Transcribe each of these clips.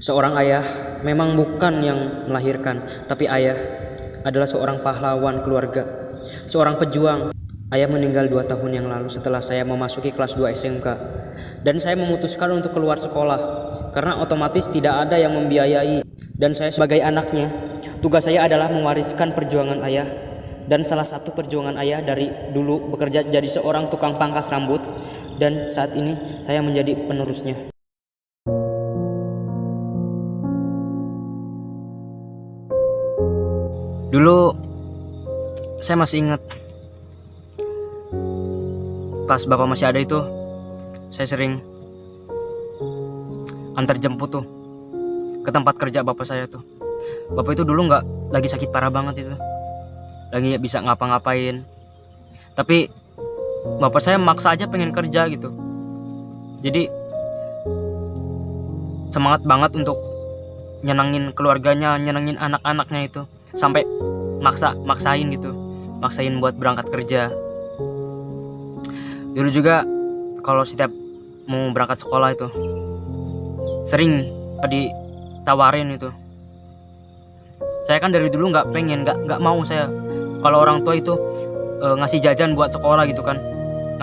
Seorang ayah memang bukan yang melahirkan, tapi ayah adalah seorang pahlawan keluarga, seorang pejuang. Ayah meninggal 2 tahun yang lalu setelah saya memasuki kelas 2 SMK. Dan saya memutuskan untuk keluar sekolah karena otomatis tidak ada yang membiayai. Dan saya sebagai anaknya, tugas saya adalah mewariskan perjuangan ayah. Dan salah satu perjuangan ayah dari dulu bekerja jadi seorang tukang pangkas rambut, dan saat ini saya menjadi penerusnya. Dulu saya masih ingat pas bapak masih ada itu, saya sering antar jemput tuh ke tempat kerja bapak saya tuh. Bapak itu dulu nggak lagi sakit parah banget itu, lagi bisa ngapa-ngapain, tapi bapak saya maksa aja pengen kerja gitu. Jadi semangat banget untuk nyenengin keluarganya, nyenengin anak-anaknya itu, sampai maksain gitu, maksain buat berangkat kerja. Dulu juga kalau setiap mau berangkat sekolah itu sering ditawarin itu. Saya kan dari dulu nggak pengen, nggak mau saya kalau orang tua itu ngasih jajan buat sekolah gitu kan,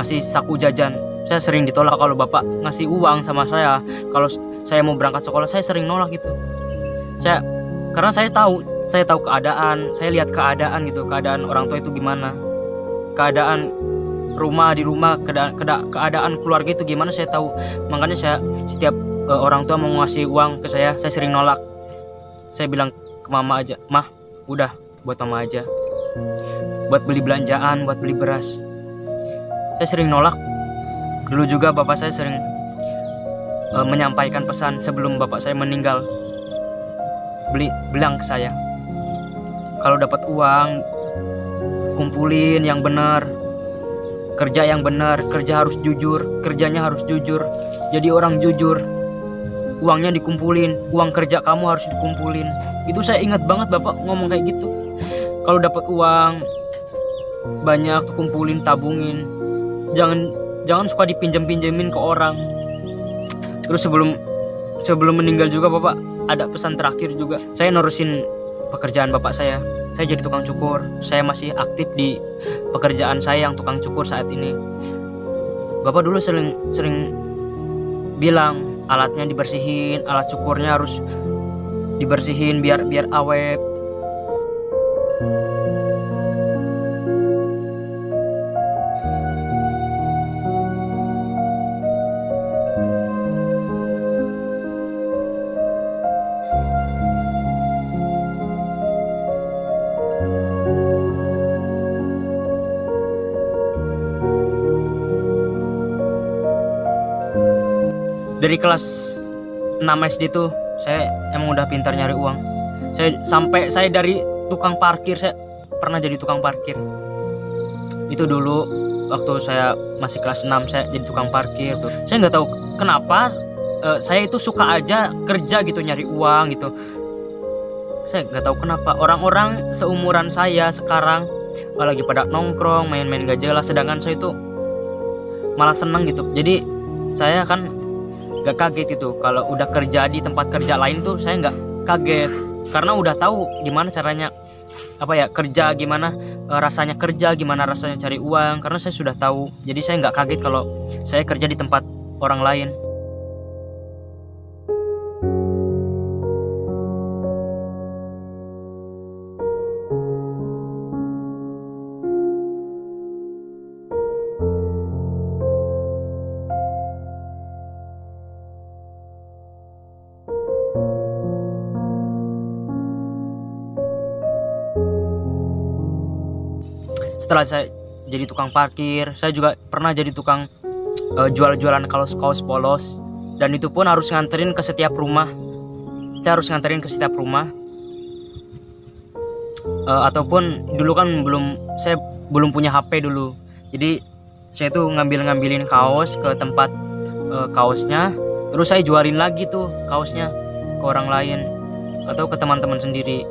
ngasih saku jajan. Saya sering ditolak kalau bapak ngasih uang sama saya. Kalau saya mau berangkat sekolah, saya sering nolak gitu. Karena saya tahu keadaan, saya lihat keadaan gitu, keadaan orang tua itu gimana, keadaan di rumah, keadaan keluarga itu gimana saya tahu. Makanya saya setiap orang tua mau ngasih uang ke saya sering nolak. Saya bilang ke mama aja, "Mah, udah buat mama aja, buat beli belanjaan, buat beli beras." Saya sering nolak. Dulu juga bapak saya sering menyampaikan pesan sebelum bapak saya meninggal, bilang ke saya, kalau dapat uang kumpulin yang benar, kerja yang benar, kerja harus jujur, kerjanya harus jujur, jadi orang jujur, uangnya dikumpulin, uang kerja kamu harus dikumpulin. Itu saya ingat banget bapak ngomong kayak gitu. Kalau dapat uang banyak tuh kumpulin, tabungin, jangan suka dipinjam-pinjemin ke orang. Terus sebelum meninggal juga bapak ada pesan terakhir juga. Saya nerusin pekerjaan bapak saya jadi tukang cukur. Saya masih aktif di pekerjaan saya yang tukang cukur saat ini. Bapak dulu sering bilang alatnya dibersihin, alat cukurnya harus dibersihin biar awet. Dari kelas 6 SD tuh saya emang udah pintar nyari uang. Saya dari tukang parkir, saya pernah jadi tukang parkir. Itu dulu waktu saya masih kelas 6 saya jadi tukang parkir tuh. Saya nggak tahu kenapa saya itu suka aja kerja gitu, nyari uang gitu. Saya nggak tahu kenapa orang-orang seumuran saya sekarang lagi pada nongkrong, main-main gak jelas, sedangkan saya itu malah seneng gitu. Jadi saya kan gak kaget gitu kalau udah kerja di tempat kerja lain tuh, saya nggak kaget karena udah tahu gimana caranya kerja, gimana rasanya kerja, gimana rasanya cari uang, karena saya sudah tahu. Jadi saya nggak kaget kalau saya kerja di tempat orang lain. Setelah saya jadi tukang parkir, saya juga pernah jadi tukang jual-jualan kaos polos, dan itu pun harus nganterin ke setiap rumah. Saya harus nganterin ke setiap rumah. Ataupun dulu kan saya belum punya HP dulu, jadi saya tuh ngambilin kaos ke tempat kaosnya, terus saya jualin lagi tuh kaosnya ke orang lain atau ke teman-teman sendiri.